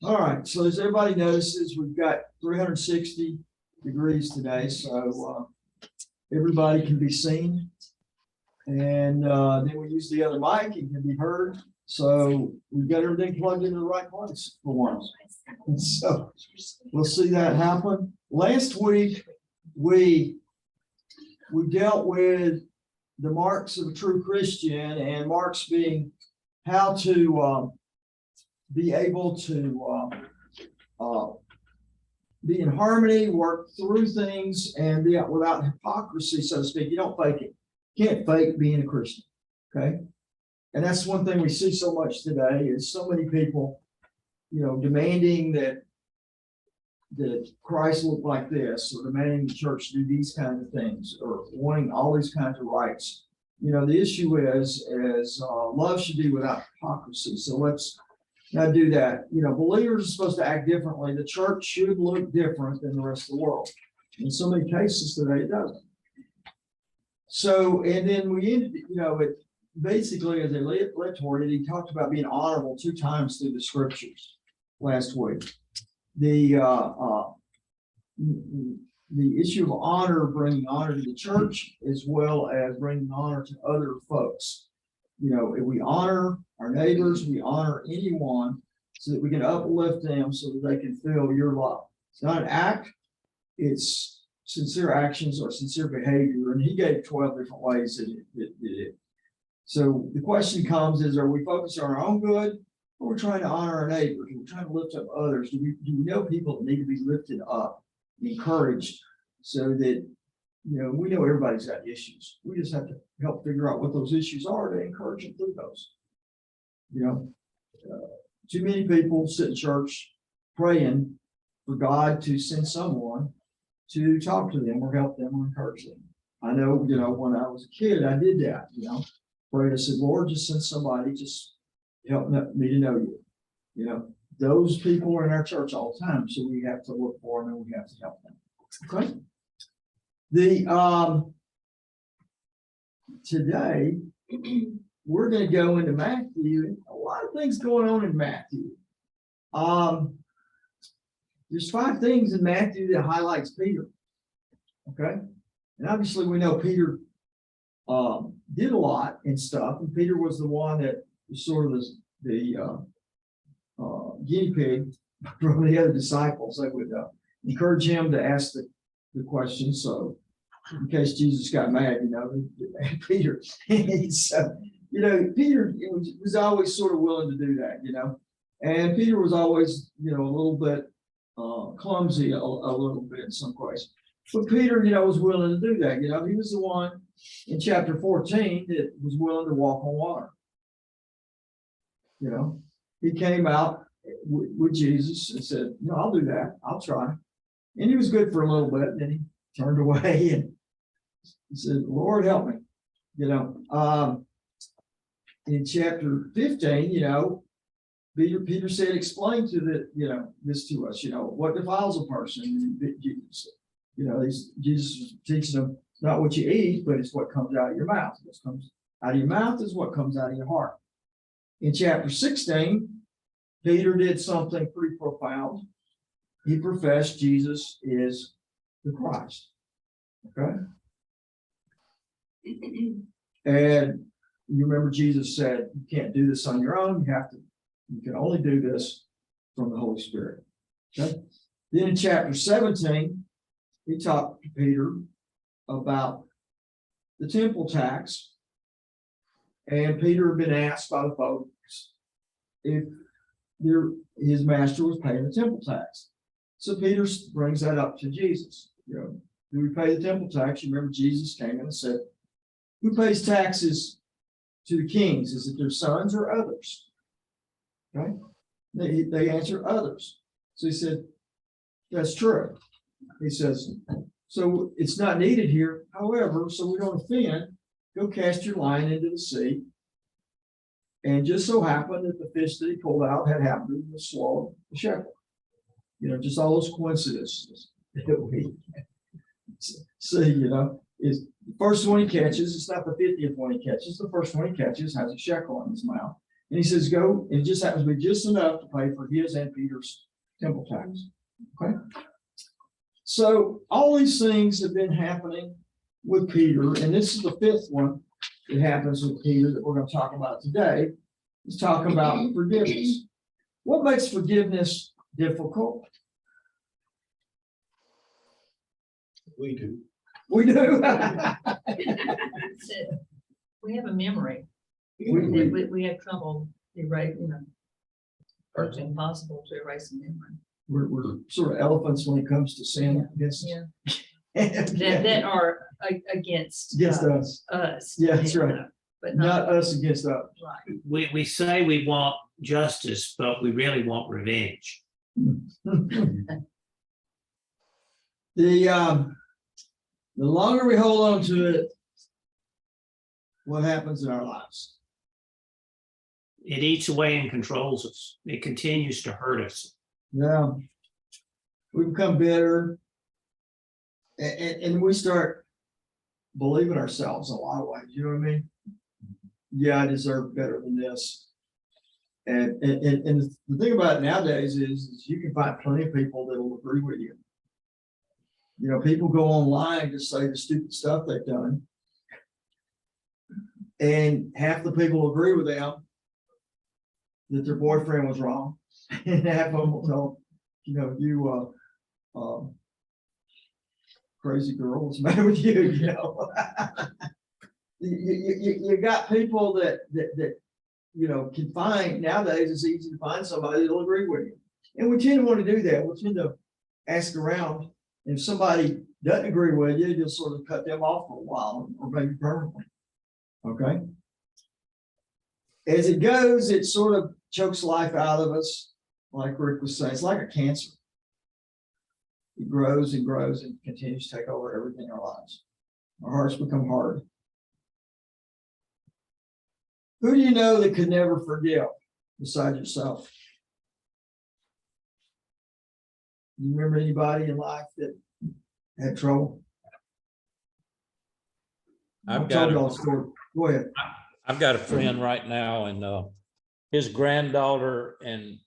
All right, so as everybody notices, we've got 360 degrees today, so everybody can be seen. And then we use the other mic, it can be heard. So we've got everything plugged into the right place for once. And so we'll see that happen. Last week, we dealt with the marks of a true Christian, and marks being how to be able to be in harmony, work through things, and be out without hypocrisy, so to speak. You don't fake it. You can't fake being a Christian. Okay. And that's one thing we see so much today is so many people, demanding that Christ look like this, or demanding the church do these kinds of things, or wanting all these kinds of rights. The issue is love should be without hypocrisy. So let's not do that. Believers are supposed to act differently. The church should look different than the rest of the world. In so many cases today, it doesn't. So, and then we ended, it basically as a lector, he talked about being honorable 2 times through the scriptures last week. The issue of honor, bringing honor to the church, as well as bringing honor to other folks. If we honor our neighbors, we honor anyone so that we can uplift them so that they can feel your love. It's not an act, it's sincere actions or sincere behavior. And he gave 12 different ways that it did it. So the question comes is, are we focused on our own good, or we're trying to honor our neighbors? We're trying to lift up others. Do we know people that need to be lifted up, encouraged, so that, we know everybody's got issues. We just have to help figure out what those issues are to encourage them through those. Too many people sit in church praying for God to send someone to talk to them or help them or encourage them. I know, when I was a kid, I did that, prayed. I said, Lord, just send somebody, just help me to know you. Those people are in our church all the time, so we have to look for them and we have to help them. Okay. Today we're going to go into Matthew. A lot of things going on in Matthew. There's 5 things in Matthew that highlights Peter. Okay. And obviously we know Peter did a lot and stuff, and Peter was the one that was sort of the guinea pig from the other disciples. They would encourage him to ask the question. So in case Jesus got mad, Peter, Peter was always sort of willing to do that, and Peter was always, a little bit clumsy, a little bit in some ways. But Peter, was willing to do that. He was the one in chapter 14 that was willing to walk on water. He came out with Jesus and said, "No, I'll do that. I'll try." And he was good for a little bit. Then he turned away and he said, "Lord, help me." In chapter 15, Peter said, "Explain to this to us. What defiles a person?" Jesus was teaching them, not what you eat, but it's what comes out of your mouth. What comes out of your mouth is what comes out of your heart. In chapter 16, Peter did something pretty profound. He professed Jesus is the Christ. Okay. And you remember Jesus said, you can't do this on your own. You can only do this from the Holy Spirit. Okay. Then in chapter 17, he talked to Peter about the temple tax. And Peter had been asked by the folks if his master was paying the temple tax. So Peter brings that up to Jesus. Do we pay the temple tax? You remember Jesus came in and said, who pays taxes to the kings? Is it their sons or others? Okay. They answer others. So he said, that's true. He says, so it's not needed here. However, so we don't offend, go cast your line into the sea. And just so happened that the fish that he pulled out had happened to swallow the shepherd. Just all those coincidences that we see, is the first one he catches, it's not the 50th one he catches, the first one he catches has a shekel in his mouth. And he says, go, and it just happens to be just enough to pay for his and Peter's temple tax. Okay. So all these things have been happening with Peter, and this is the fifth one that happens with Peter that we're going to talk about today. Let's talk about forgiveness. What makes forgiveness difficult? We do. We do. We have a memory. We- We have trouble erasing, it's impossible to erase a memory. We're sort of elephants when it comes to sin. Yes. Yeah, that are against. Against us. Us. Yeah, that's right. But Not us against us. right. We say we want justice, but we really want revenge. The longer we hold on to it, what happens in our lives? It eats away and controls us. It continues to hurt us. Yeah. We become bitter. And we start believing ourselves in a lot of ways. You know what I mean? Yeah, I deserve better than this. And the thing about it nowadays is you can find plenty of people that will agree with you. You know, people go online and just say the stupid stuff they've done. And half the people agree with them that their boyfriend was wrong. And half of them will tell, you crazy girl, what's the matter with you? You know, you got people that can find nowadays. It's easy to find somebody that'll agree with you, and we tend to want to do that. We tend to ask around. If somebody doesn't agree with you, you'll sort of cut them off for a while, or maybe permanently. Okay. As it goes, it sort of chokes life out of us, like Rick was saying. It's like a cancer. It grows and grows and continues to take over everything in our lives. Our hearts become hard. Who do you know that could never forgive besides yourself? You remember anybody in life that had trouble? I've told got y'all a, a story. Go ahead. I've got a friend right now, and his granddaughter and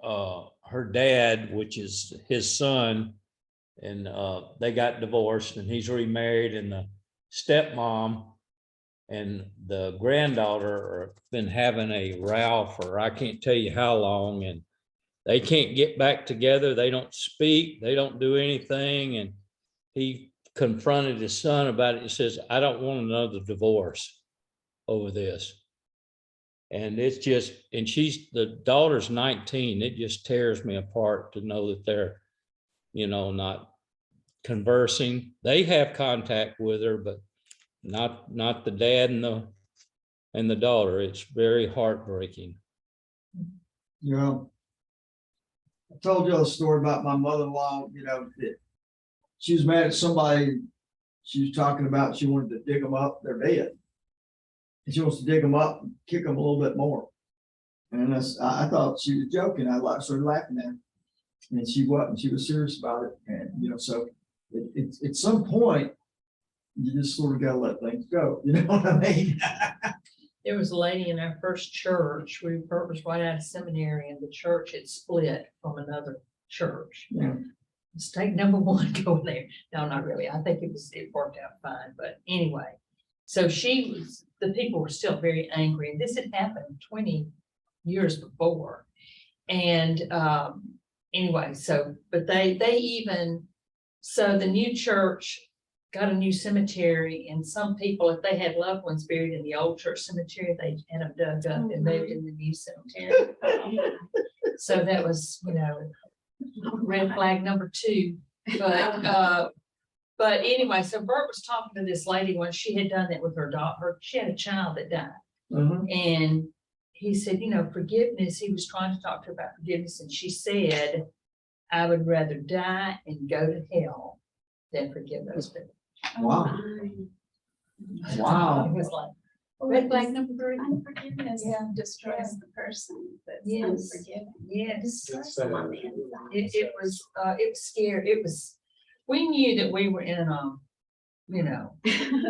her dad, which is his son, and they got divorced, and he's remarried, and the stepmom and the granddaughter have been having a row for I can't tell you how long, and they can't get back together. They don't speak. They don't do anything. And he confronted his son about it. He says, I don't want another divorce over this. And it's just, and the daughter's 19. It just tears me apart to know that they're, not conversing. They have contact with her, but not the dad and the daughter. It's very heartbreaking. Yeah. I told you a story about my mother-in-law, that she was mad at somebody. She was talking about, she wanted to dig them up, they're dead. And she wants to dig them up and kick them a little bit more. And I thought she was joking. I started laughing at her. And she wasn't, she was serious about it. And, so at some point, you just sort of got to let things go. You know what I mean? There was a lady in our first church. We was right out of seminary, and the church had split from another church. Yeah. Mistake number one, going there. No, not really. I think it worked out fine. But anyway, so the people were still very angry. And this had happened 20 years before. And anyway, but the new church got a new cemetery, and some people, if they had loved ones buried in the old church cemetery, they had them dug up and moved in the new cemetery. So that was, red flag number 2. But anyway, so Bert was talking to this lady when she had done that with her daughter. She had a child that died. And he said, forgiveness. He was trying to talk to her about forgiveness, and she said, I would rather die and go to hell than forgive those people. Wow. Wow. It was like, Red flag number 3. Unforgiveness destroys the person that's Yes. unforgiving. yes, Destroys them on the inside. it was scary. We knew that we were in you know.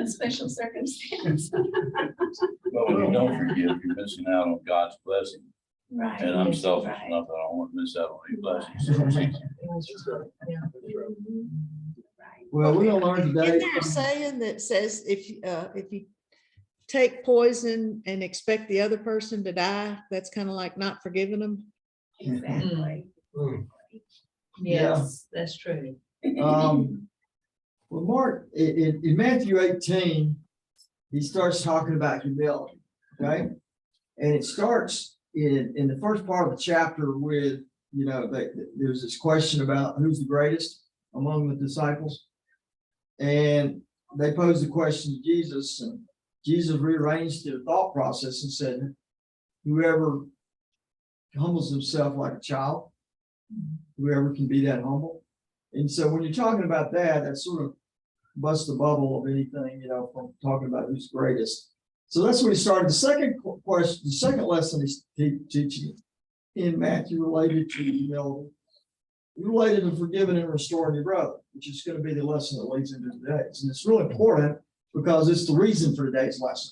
Special circumstance. But when you don't forgive, you're missing out on God's blessing. Right. And I'm selfish Right. enough that I don't want to miss out on any blessings. So it's easy. Yeah. Right. Well, we're gonna learn Isn't today. there a saying that says if you take poison and expect the other person to die, that's kind of like not forgiving them? Exactly. Yes, that's true. Well, Mark, in Matthew 18, he starts talking about humility, okay? And it starts in the first part of the chapter with, you know, there's this question about who's the greatest among the disciples. And they posed the question to Jesus, and Jesus rearranged their thought process and said, whoever humbles himself like a child, whoever can be that humble. And so when you're talking about that, that sort of busts the bubble of anything, you know, from talking about who's greatest. So that's when he started. The second question, the second lesson he's teaching in Matthew related to humility, related to forgiving and restoring your brother, which is going to be the lesson that leads into today's. And it's really important because it's the reason for today's lesson.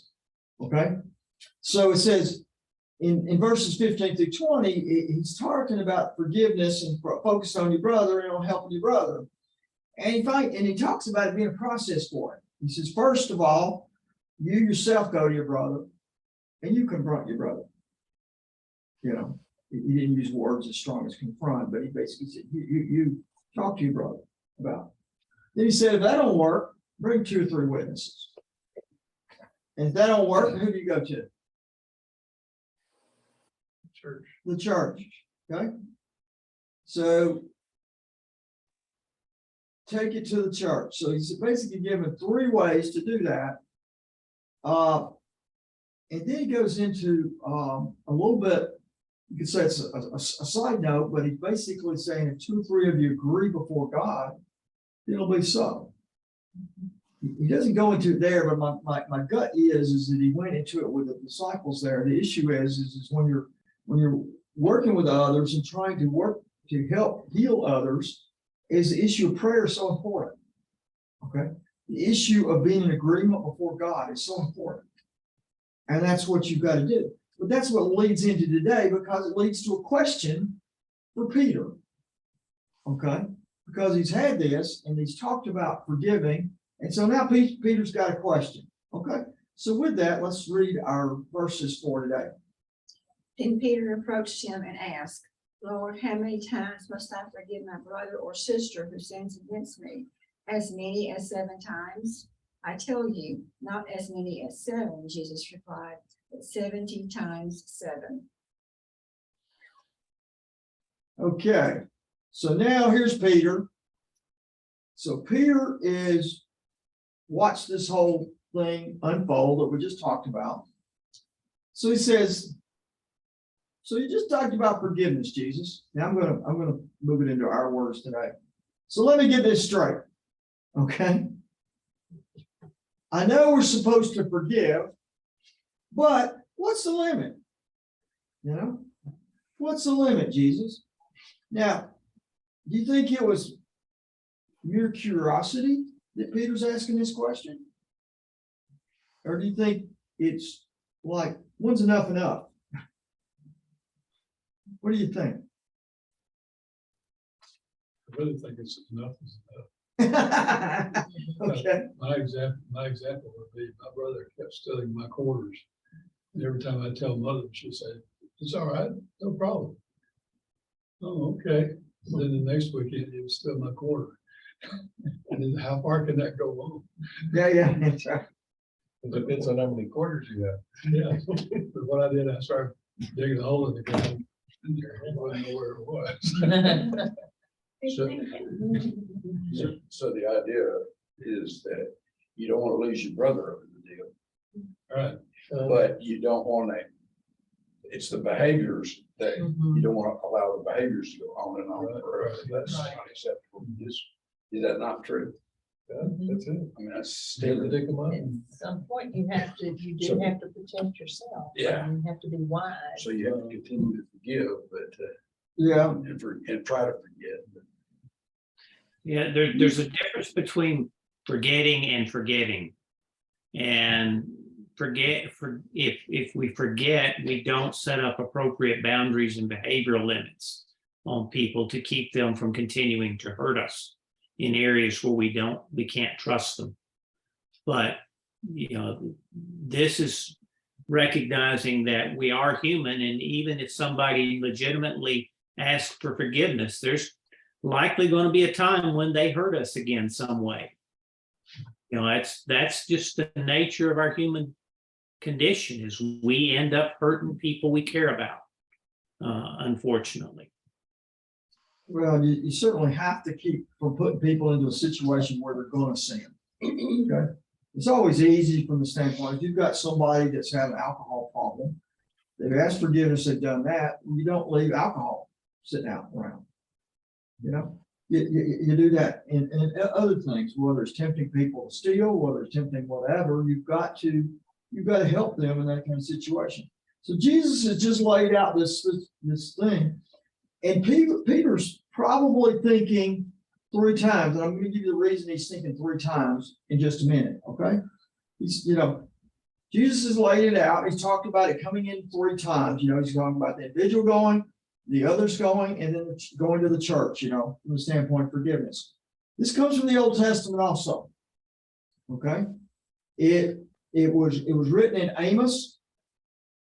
Okay. So it says in verses 15 through 20, he's talking about forgiveness and focused on your brother and on helping your brother. And he talks about it being a process for him. He says, first of all, you yourself go to your brother and you confront your brother. You know, he didn't use words as strong as confront, but he basically said, you talk to your brother about it. Then he said, if that don't work, bring 2 or 3 witnesses. And if that don't work, who do you go to? Church. The church. Okay. So take it to the church. So he's basically given 3 ways to do that. And then he goes into a little bit, you could say it's a side note, but he's basically saying if 2 or 3 of you agree before God, it'll be so. He doesn't go into it there, but my gut is that he went into it with the disciples there. The issue is when you're working with others and trying to work to help heal others, is the issue of prayer so important. Okay. The issue of being in agreement before God is so important. And that's what you've got to do. But that's what leads into today, because it leads to a question for Peter. Okay. Because he's had this and he's talked about forgiving. And so now Peter's got a question. Okay. So with that, let's read our verses for today. Then Peter approached him and asked, Lord, how many times must I forgive my brother or sister who sins against me? As many as 7 times? I tell you, not as many as 7, Jesus replied, but 70 times 7. Okay. So now here's Peter. So Peter is watched this whole thing unfold that we just talked about. So he says, so you just talked about forgiveness, Jesus. Now I'm gonna move it into our words today. So let me get this straight. Okay. I know we're supposed to forgive, but what's the limit? You know, what's the limit, Jesus? Now, do you think it was mere curiosity that Peter's asking this question? Or do you think it's like, when's enough enough? What do you think? I really think it's enough is enough. Okay. My example would be, my brother kept stealing my quarters. And every time I tell mother, she'd say, it's all right, no problem. Oh, okay. And then the next weekend, he would steal my quarter. And then how far can that go on? Yeah, that's right. It depends on how many quarters you have. Yeah. But what I did, I started digging a hole in the ground. And I didn't know where it was. Big So- thinking. So the idea is that you don't want to lose your brother over the deal, All right. but you don't want to, it's the behaviors that you don't want to allow the behaviors to go on and on Right, forever. right. That's not acceptable. Is that not true? Yeah, that's it. I mean, that's Still still, dig them up. At some point, you do So- have to protect yourself. Yeah. You have to be wise. so you have to continue to forgive, but, Yeah. and try to forget. Yeah, there's a difference between forgetting and forgiving. And if we forget, we don't set up appropriate boundaries and behavioral limits on people to keep them from continuing to hurt us in areas where we can't trust them. But, this is recognizing that we are human, and even if somebody legitimately asks for forgiveness, there's likely going to be a time when they hurt us again some way. That's just the nature of our human condition, is we end up hurting people we care about, unfortunately. Well, you certainly have to keep from putting people into a situation where they're gonna sin. Okay? It's always easy from the standpoint, if you've got somebody that's had an alcohol problem, they've asked forgiveness, they've done that, you don't leave alcohol sitting out around. You do that in other things, whether it's tempting people to steal, whether it's tempting whatever, you've got to help them in that kind of situation. So Jesus has just laid out this thing. And Peter's probably thinking 3 times, and I'm going to give you the reason he's thinking 3 times in just a minute, okay? Jesus has laid it out. He's talked about it coming in 3 times. He's talking about the individual going, the others going, and then going to the church, from the standpoint of forgiveness. This comes from the Old Testament also, okay? It was written in Amos,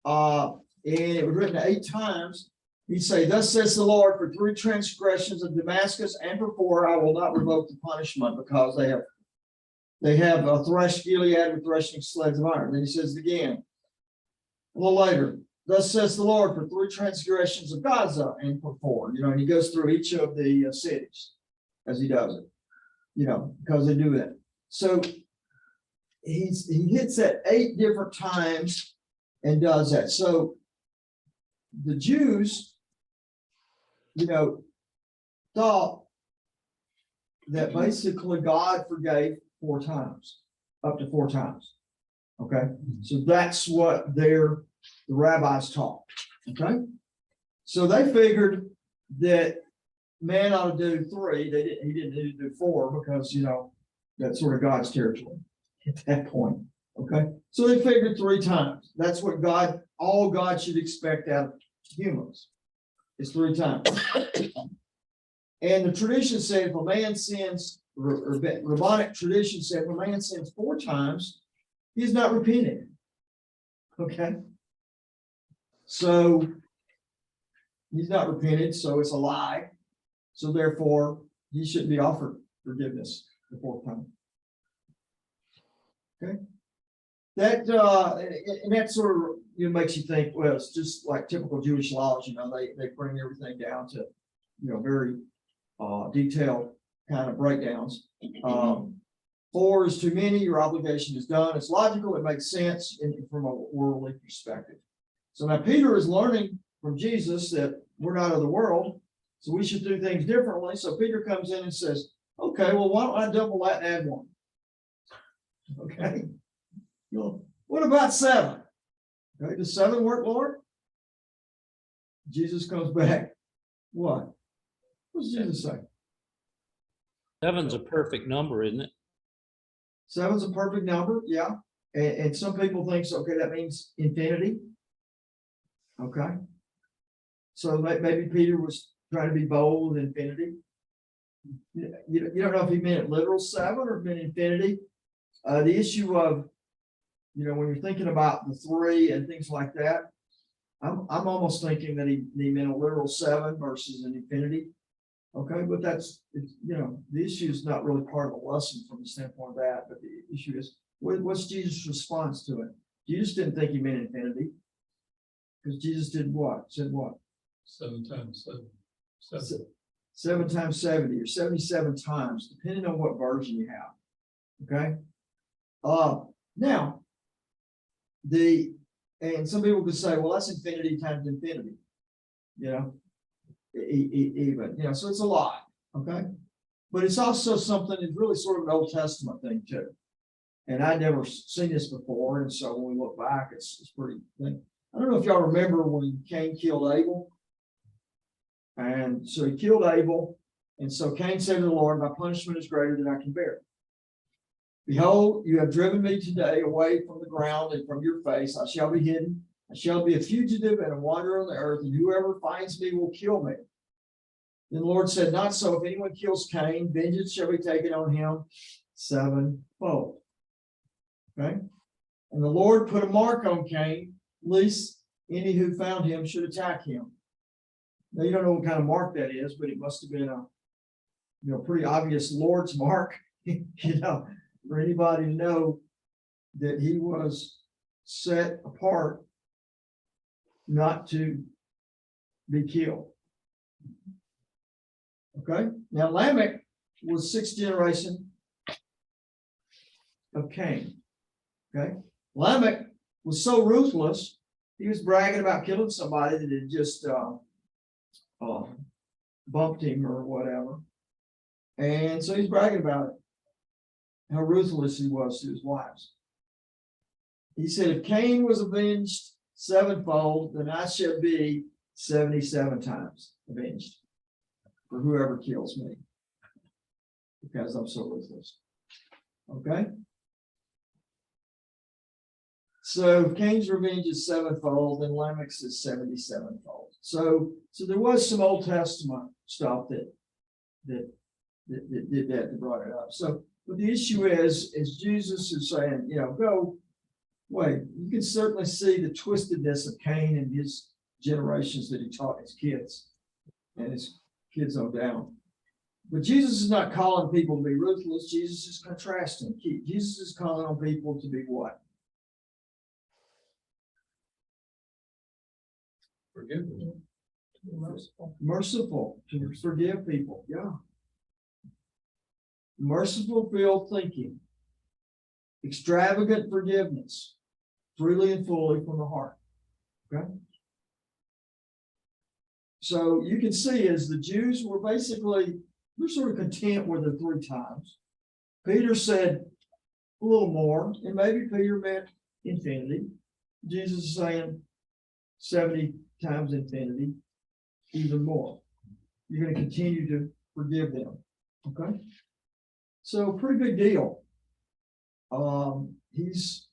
and it was written 8 times. He'd say, "Thus says the Lord, for 3 transgressions of Damascus and for 4, I will not revoke the punishment, because they have threshed Gilead with threshing sleds of iron." Then he says it again a little later, "Thus says the Lord, for 3 transgressions of Gaza and for 4." And he goes through each of the cities as he does it, because they do that. So he hits that 8 different times and does that. So the Jews, thought that basically God forgave 4 times, up to 4 times. Okay, so that's what the rabbis taught. Okay, so they figured that man ought to do 3. He didn't need to do 4 because that's sort of God's territory at that point. Okay, so they figured 3 times. That's what all God should expect out of humans. It's 3 times. And the tradition said if a man sins, or rabbinic tradition said if a man sins 4 times, he's not repenting. Okay. So he's not repented, so it's a lie. So therefore, he shouldn't be offered forgiveness the 4th time. Okay. That and that sort of makes you think, well, it's just like typical Jewish laws, they bring everything down to very detailed kind of breakdowns. 4 is too many, your obligation is done. It's logical, it makes sense from a worldly perspective. So now Peter is learning from Jesus that we're not of the world, so we should do things differently. So Peter comes in and says, okay, well, why don't I double that and add 1? Okay. What about 7? Okay, does 7 work, Lord? Jesus comes back. What? What does Jesus say? 7's a perfect number, isn't it? 7's a perfect number, yeah. And some people think, okay, that means infinity. Okay. So maybe Peter was trying to be bold with infinity. You don't know if he meant literal 7 or meant infinity. The issue of, when you're thinking about the 3 and things like that, I'm almost thinking that he meant a literal 7 versus an infinity. Okay, but the issue is not really part of the lesson from the standpoint of that, but the issue is, what's Jesus' response to it? Jesus didn't think he meant infinity, because Jesus did what? Said what? 7 times 7. 7 times 70 or 77 times, depending on what version you have. Okay. Now, and some people could say, well, that's infinity times infinity. Even, so it's a lot. Okay. But it's also something that's really sort of an Old Testament thing too. And I'd never seen this before. And so when we look back, it's pretty thing. I don't know if y'all remember when Cain killed Abel. And so he killed Abel. And so Cain said to the Lord, my punishment is greater than I can bear. Behold, you have driven me today away from the ground and from your face. I shall be hidden. I shall be a fugitive and a wanderer on the earth, and whoever finds me will kill me. Then the Lord said, not so. If anyone kills Cain, vengeance shall be taken on him sevenfold. Okay? And the Lord put a mark on Cain, lest any who found him should attack him. Now, you don't know what kind of mark that is, but it must have been a pretty obvious Lord's mark, for anybody to know that he was set apart not to be killed. Okay, now Lamech was sixth generation of Cain. Okay, Lamech was so ruthless, he was bragging about killing somebody that had just bumped him or whatever. And so he's bragging about it, how ruthless he was to his wives. He said, if Cain was avenged sevenfold, then I shall be 77 times avenged for whoever kills me, because I'm so ruthless. Okay? So Cain's revenge is sevenfold, and Lamech's is 77-fold. So there was some Old Testament stuff that did that brought it up. So, but the issue is Jesus is saying, go away. You can certainly see the twistedness of Cain and his generations that he taught his kids and his kids on down. But Jesus is not calling people to be ruthless. Jesus is contrasting. Jesus is calling on people to be what? Forgiveness. Merciful, to forgive people. Yeah. Merciful filled thinking. Extravagant forgiveness. Freely and fully from the heart. Okay. So you can see as the Jews were basically, they're sort of content with the 3 times. Peter said a little more, and maybe Peter meant infinity. Jesus is saying 70 times infinity, even more. You're going to continue to forgive them. Okay. So pretty big deal. He's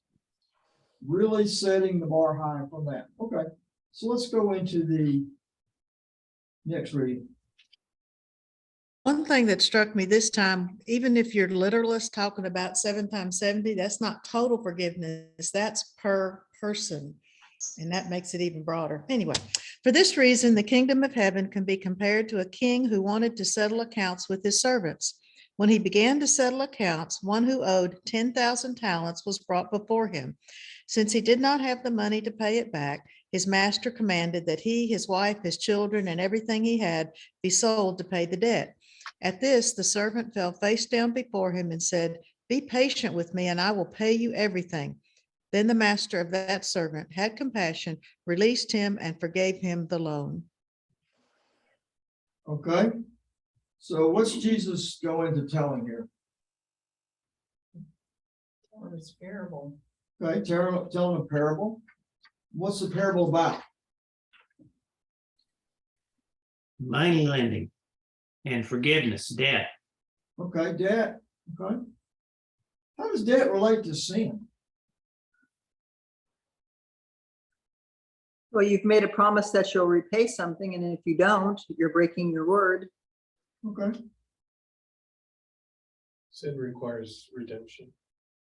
really setting the bar high from that. Okay. So let's go into the next reading. One thing that struck me this time, even if you're literalist talking about 7 times 70, that's not total forgiveness, that's per person. And that makes it even broader. Anyway, for this reason, the kingdom of heaven can be compared to a king who wanted to settle accounts with his servants. When he began to settle accounts, one who owed 10,000 talents was brought before him. Since he did not have the money to pay it back, his master commanded that he, his wife, his children, and everything he had be sold to pay the debt. At this, the servant fell face down before him and said, "Be patient with me, and I will pay you everything." Then the master of that servant had compassion, released him, and forgave him the loan. Okay. So what's Jesus going to tell him here? Or it's parable. Okay, tell him a parable. What's the parable about? Money lending and forgiveness, debt. Okay, debt. Okay. How does debt relate to sin? Well, you've made a promise that you'll repay something, and if you don't, you're breaking your word. Okay. Sin requires redemption.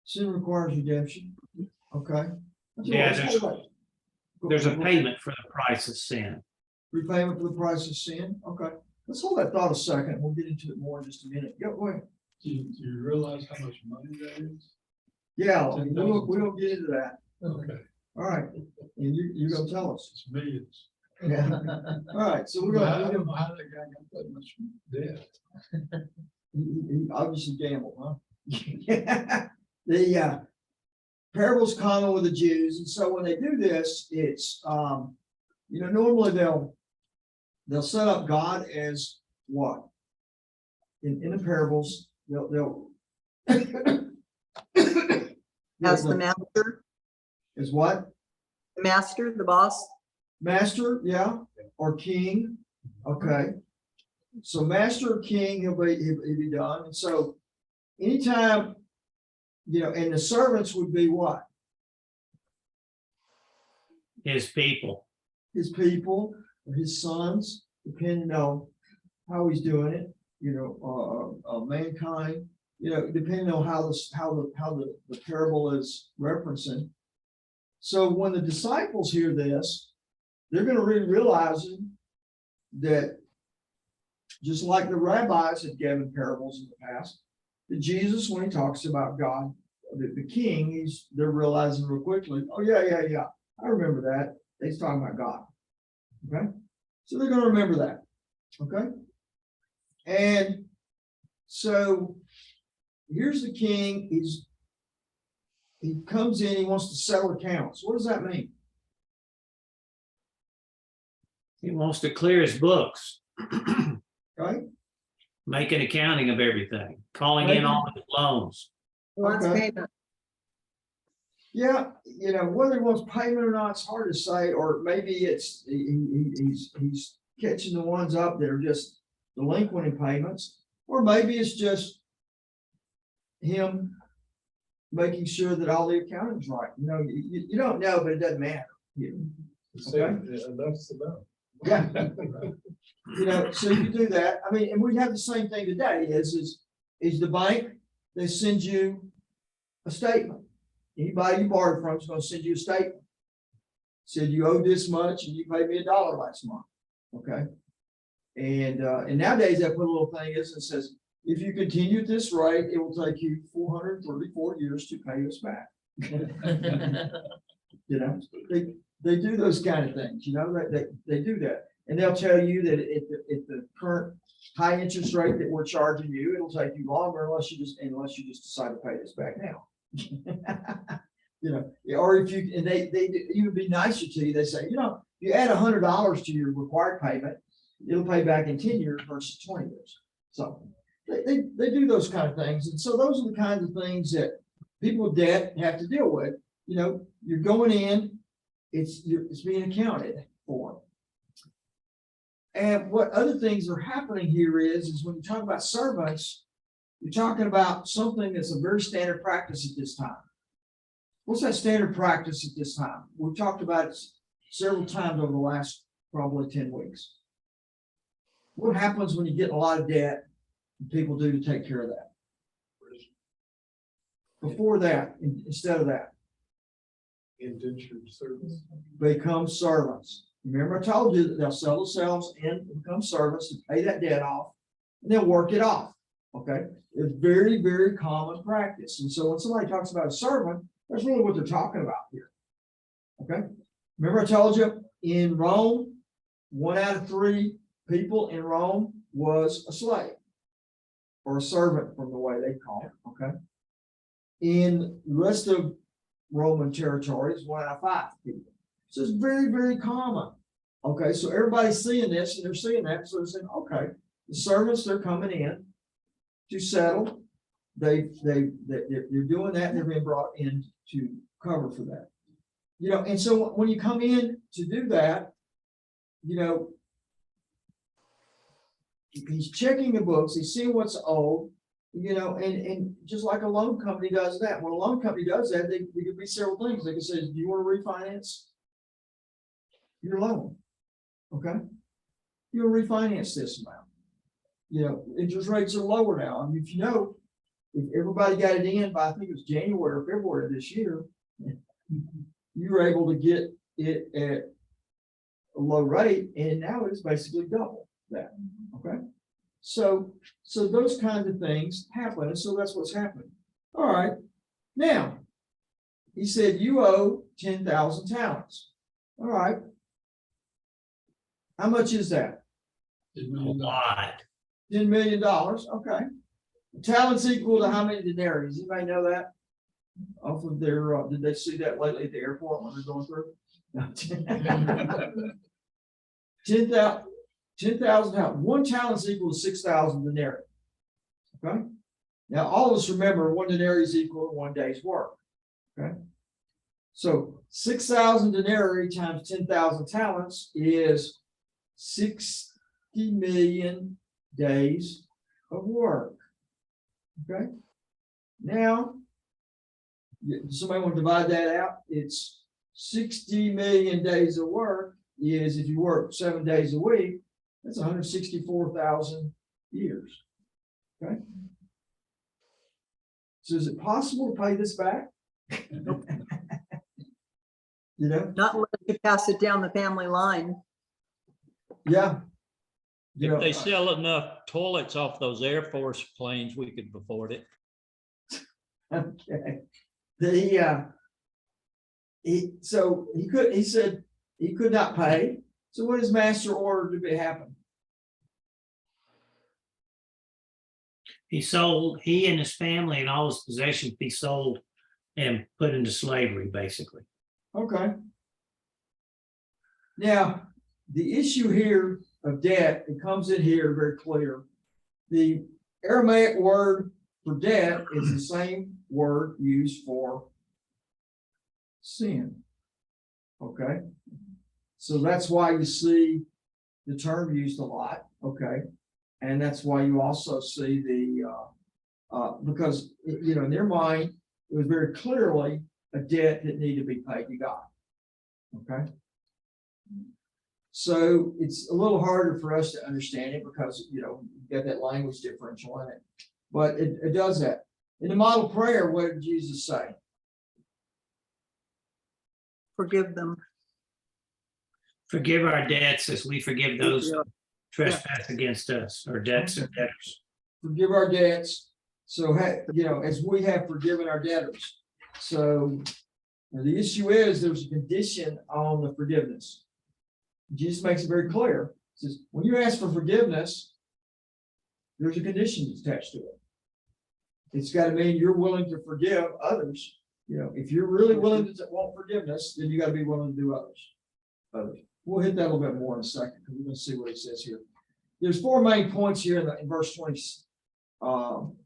Sin requires redemption. Okay. Yeah, there's a payment for the price of sin. Repayment for the price of sin. Okay. Let's hold that thought a second. We'll get into it more in just a minute. Go ahead. Do you realize how much money that is? Yeah, we don't get into that. Okay, All right. And you're gonna tell us. it's millions. Yeah. All right. So we're I gonna, don't know how that guy got that much debt. he obviously gambled, huh? The parable's common with the Jews, and so when they do this, it's normally they'll set up God as what? In the parables, they'll As the master, is what? the master, the boss. Master, yeah, or king. Okay. So master or king, he'll be done. And so anytime You know, and the servants would be what? His people. His people, or his sons, depending on how he's doing it, you know, mankind, you know, depending on how the parable is referencing. So when the disciples hear this, they're gonna realizing that just like the rabbis had given parables in the past, that Jesus, when he talks about God, the king, they're realizing real quickly, oh, yeah, I remember that. He's talking about God. Okay, so they're gonna remember that. Okay, and so here's the king. He comes in, he wants to settle accounts. What does that mean? He wants to clear his books, Right? make an accounting of everything, calling in all of his loans. Wants Okay. payment. Yeah, you know, whether he wants payment or not, it's hard to say, or maybe it's, he's catching the ones up that are just delinquent in payments, or maybe it's just him making sure that all the accounting's right. You know, you don't know, but it doesn't matter. Okay? That's about. Yeah. You know, so you do that. I mean, and we have the same thing today is the bank, they send you a statement. Anybody you borrowed from is gonna send you a statement. Said you owe this much and you paid me $1 last month. Okay. And nowadays they put a little thing is it says, if you continue at this rate, it will take you 434 years to pay us back. You know, they do those kind of things, you know, they do that. And they'll tell you that at the current high interest rate that we're charging you, it'll take you longer unless you just decide to pay this back now. You know, or if you, and they even be nicer to you, they say, you know, you add $100 to your required payment, it'll pay back in 10 years versus 20 years. So they do those kind of things. And so those are the kinds of things that people with debt have to deal with. You know, you're going in, it's being accounted for. And what other things are happening here is when you talk about servants, you're talking about something that's a very standard practice at this time. What's that standard practice at this time? We've talked about it several times over the last probably 10 weeks. What happens when you get a lot of debt and people do to take care of that? Before that, instead of that, Indentured service. become servants. Remember I told you that they'll sell themselves and become servants to pay that debt off, and they'll work it off. Okay, it's very, very common practice. And so when somebody talks about a servant, that's really what they're talking about here. Okay, remember I told you in Rome, 1 out of 3 people in Rome was a slave or a servant from the way they call it. Okay, in the rest of Roman territories, 1 out of 5 people. So it's very, very common. Okay, so everybody's seeing this and they're seeing that. So they're saying, okay, the servants, they're coming in to settle. They're doing that and they're being brought in to cover for that. You know, and so when you come in to do that, you know, he's checking the books, he's seeing what's owed, you know, and just like a loan company does that. When a loan company does that, they could be several things. They can say, do you want to refinance your loan? Okay. You want to refinance this amount. You know, interest rates are lower now. And if you know, if everybody got it in by, I think it was January or February of this year, you were able to get it at a low rate, and now it's basically double that. Okay. So those kinds of things happen. And so that's what's happening. All right. Now, he said, you owe 10,000 talents. All right. How much is that? A lot. $10 million. Okay. Talents equal to how many denarii? Does anybody know that? Off of their, did they see that lately at the airport when they're going through? 10,000 talents. 1 talent is equal to 6,000 denarii. Okay. Now, all of us remember 1 denarius is equal to 1 day's work. Okay. So 6,000 denarii times 10,000 talents is 60 million days of work. Okay. Now, Somebody want to divide that out? It's 60 million days of work is if you work 7 days a week, that's 164,000 years. Okay. So is it possible to pay this back? You know, Not unless you pass it down the family line. yeah. You If know, they sell enough toilets off those Air Force planes, we could afford it. okay. He said he could not pay. So what his master ordered to be happen? He and his family and all his possessions be sold and put into slavery, basically. Okay. Now, the issue here of debt, it comes in here very clear. The Aramaic word for debt is the same word used for sin. Okay. So that's why you see the term used a lot. Okay. And that's why you also see because, you know, in their mind, it was very clearly a debt that needed to be paid to God. Okay. So it's a little harder for us to understand it because, you know, you got that language differential in it, but it does that. In the model prayer, what did Jesus say? Forgive them. Forgive our debts as we forgive those who Yeah. trespass against us, or debts or debtors. Forgive our debts. So, you know, as we have forgiven our debtors. So the issue is there's a condition on the forgiveness. Jesus makes it very clear. He says, when you ask for forgiveness, there's a condition attached to it. It's got to mean you're willing to forgive others. You know, if you're really willing to want forgiveness, then you got to be willing to do others. We'll hit that a little bit more in a second because we're going to see what he says here. There's 4 main points here in verse 27.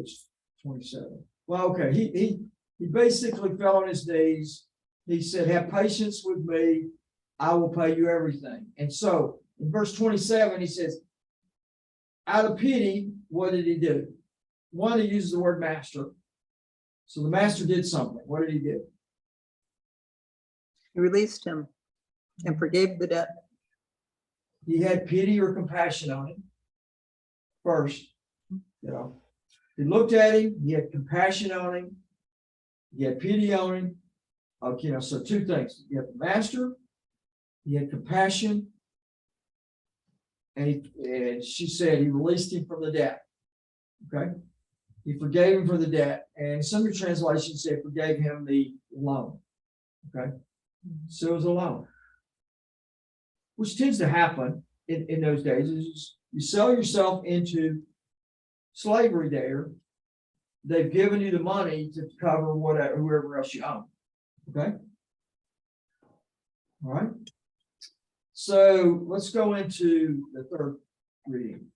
It's 27. Well, okay. He basically fell on his knees. He said, have patience with me. I will pay you everything. And so in verse 27, he says, out of pity, what did he do? One, he uses the word master. So the master did something. What did he do? He released him and forgave the debt. He had pity or compassion on him first. You know, he looked at him, he had compassion on him, he had pity on him. Okay, so 2 things. You have the master, he had compassion, and she said he released him from the debt. Okay, he forgave him for the debt, and some of your translations say forgave him the loan. Okay, so it was a loan, which tends to happen in those days. Is you sell yourself into slavery there. They've given you the money to cover whatever, whoever else you own. Okay. All right. So let's go into the 3rd reading.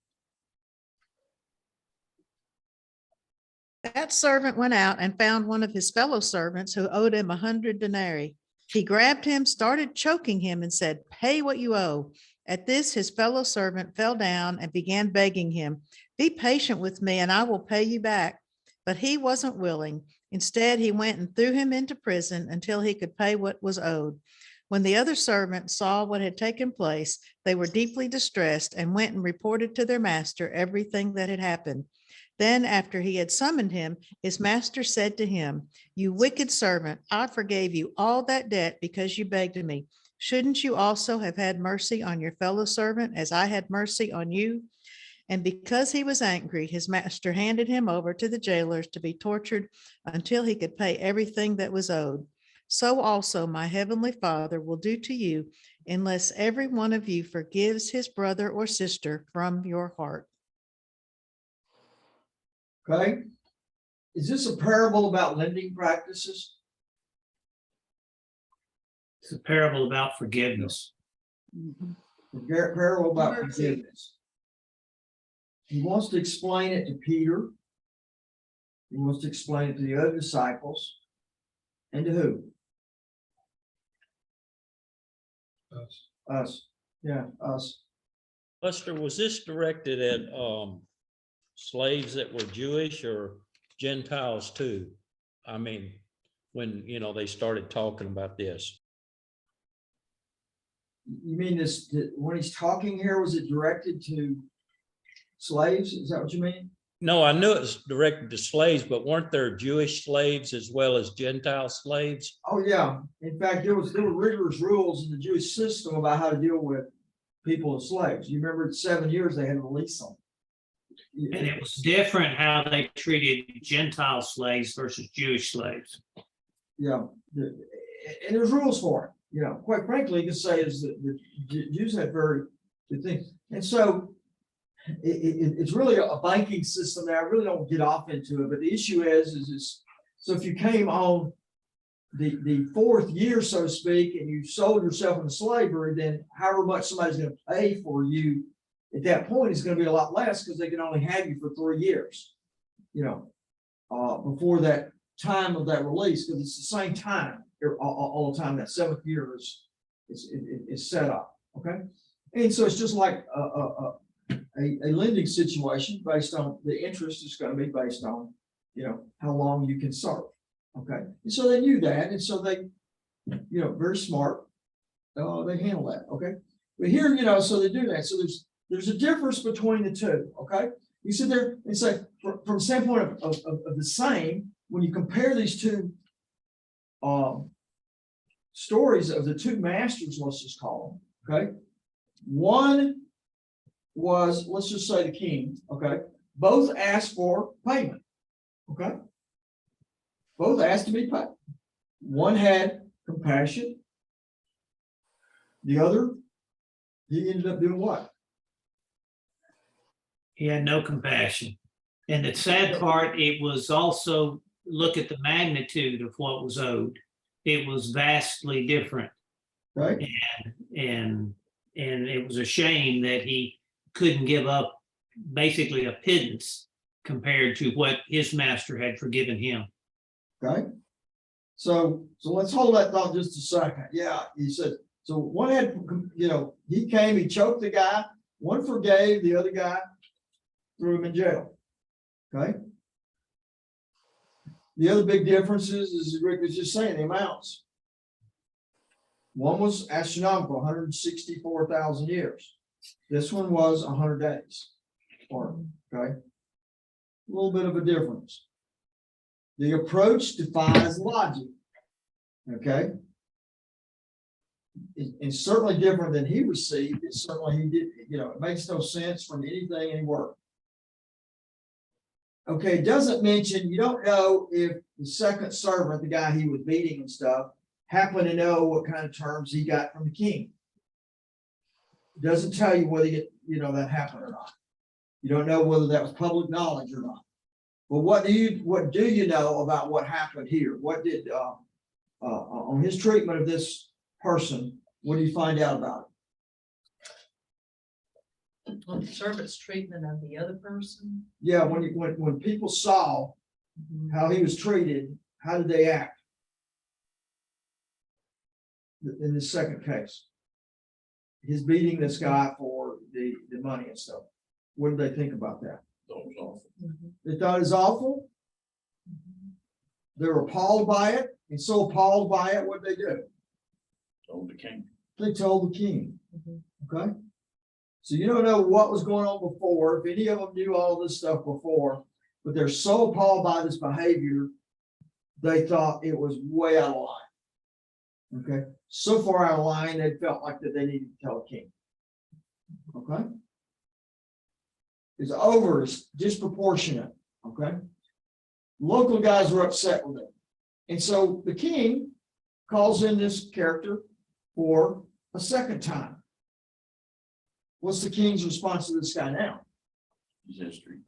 That servant went out and found one of his fellow servants who owed him 100 denarii. He grabbed him, started choking him, and said, "Pay what you owe." At this, his fellow servant fell down and began begging him, "Be patient with me and I will pay you back." But he wasn't willing. Instead, he went and threw him into prison until he could pay what was owed. When the other servants saw what had taken place, they were deeply distressed and went and reported to their master everything that had happened. Then, after he had summoned him, his master said to him, "You wicked servant, I forgave you all that debt because you begged me. Shouldn't you also have had mercy on your fellow servant as I had mercy on you?" And because he was angry, his master handed him over to the jailers to be tortured until he could pay everything that was owed. So also my heavenly Father will do to you unless every one of you forgives his brother or sister from your heart. Okay. Is this a parable about lending practices? It's a parable about forgiveness. A parable about forgiveness. He wants to explain it to Peter. He wants to explain it to the other disciples. And to who? Us. Us. Yeah, us. Buster, was this directed at slaves that were Jewish or Gentiles too? I mean, when, they started talking about this. You mean this, when he's talking here, was it directed to slaves? Is that what you mean? No, I knew it was directed to slaves, but weren't there Jewish slaves as well as Gentile slaves? Oh, yeah. In fact, there were rigorous rules in the Jewish system about how to deal with people as slaves. You remember in 7 years, they had to release them. And it was different how they treated Gentile slaves versus Jewish slaves. Yeah, and there's rules for it. Quite frankly, you can say is that the Jews had very good things. And so it's really a banking system there. I really don't get off into it, but the issue is so if you came on the fourth year, so to speak, and you sold yourself into slavery, then however much somebody's going to pay for you at that point is going to be a lot less because they can only have you for 3 years, before that time of that release, because it's the same time all the time. That 7th year is set up. Okay. And so it's just like a lending situation based on the interest is going to be based on, how long you can serve. Okay. And so they knew that. And so they, very smart. They handle that. Okay. But here, so they do that. So there's a difference between the two. Okay. You sit there and say, from the standpoint of the same, when you compare these two stories of the two masters, let's just call them. Okay. One was, let's just say, the king. Okay. Both asked for payment. Okay. Both asked to be paid. One had compassion. The other, he ended up doing what? He had no compassion. And the sad part, it was also, look at the magnitude of what was owed. It was vastly different. Right. And it was a shame that he couldn't give up basically a pittance compared to what his master had forgiven him. Okay. So let's hold that thought just a second. Yeah, he said, so one had, he came, he choked the guy, one forgave, the other guy threw him in jail. Okay. The other big difference is Rick was just saying, the amounts. One was astronomical, 164,000 years. This one was 100 days. Okay. A little bit of a difference. The approach defies logic. Okay. It's certainly different than he received. It's certainly he did, it makes no sense from anything, any work. Okay, it doesn't mention, you don't know if the second servant, the guy he was beating and stuff, happened to know what kind of terms he got from the king. It doesn't tell you whether that happened or not. You don't know whether that was public knowledge or not. But what do you know about what happened here? What did on his treatment of this person, what do you find out about it? On the servant's treatment of the other person. Yeah, when people saw how he was treated, how did they act? In this second case, his beating this guy for the money and stuff. What did they think about that? That was awful. They thought it was awful. They were appalled by it, and so appalled by it, what did they do? Told the king. They told the king. Okay. So you don't know what was going on before, if any of them knew all this stuff before, but they're so appalled by this behavior, they thought it was way out of line. Okay. So far out of line, they felt like that they needed to tell the king. Okay. It's over, it's disproportionate. Okay. Local guys were upset with it. And so the king calls in this character for a second time. What's the king's response to this guy now? His history.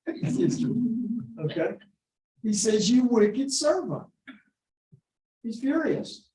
His history. Okay. He says, you wicked servant. He's furious.